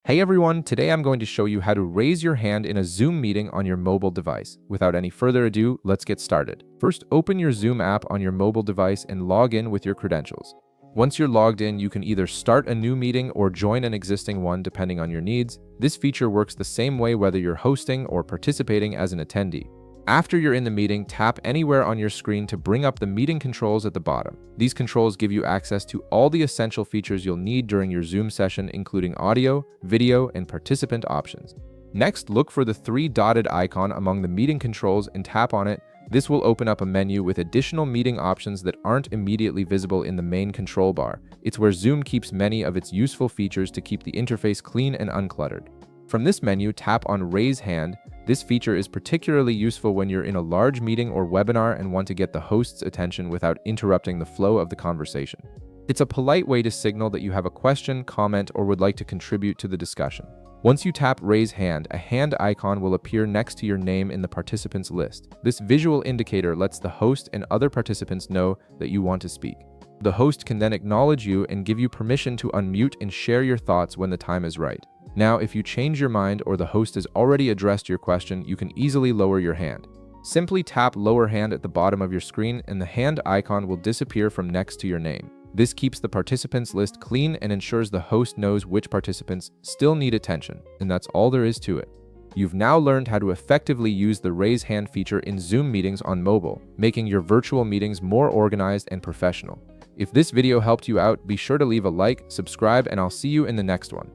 Hey everyone, today I'm going to show you how to raise your hand in a Zoom meeting on your mobile device. Without any further ado, let's get started. First, open your Zoom app on your mobile device and log in with your credentials. Once you're logged in, you can either start a new meeting or join an existing one depending on your needs. This feature works the same way whether you're hosting or participating as an attendee. After you're in the meeting, tap anywhere on your screen to bring up the meeting controls at the bottom. These controls give you access to all the essential features you'll need during your Zoom session, including audio, video, and participant options. Next, look for the three dotted icon among the meeting controls and tap on it. This will open up a menu with additional meeting options that aren't immediately visible in the main control bar. It's where Zoom keeps many of its useful features to keep the interface clean and uncluttered. From this menu, tap on Raise Hand. This feature is particularly useful when you're in a large meeting or webinar and want to get the host's attention without interrupting the flow of the conversation. It's a polite way to signal that you have a question, comment, or would like to contribute to the discussion. Once you tap Raise Hand, a hand icon will appear next to your name in the participants list. This visual indicator lets the host and other participants know that you want to speak. The host can then acknowledge you and give you permission to unmute and share your thoughts when the time is right. Now, if you change your mind or the host has already addressed your question, you can easily lower your hand. Simply tap Lower Hand at the bottom of your screen and the hand icon will disappear from next to your name. This keeps the participants list clean and ensures the host knows which participants still need attention, and that's all there is to it. You've now learned how to effectively use the Raise Hand feature in Zoom meetings on mobile, making your virtual meetings more organized and professional. If this video helped you out, be sure to leave a like, subscribe, and I'll see you in the next one.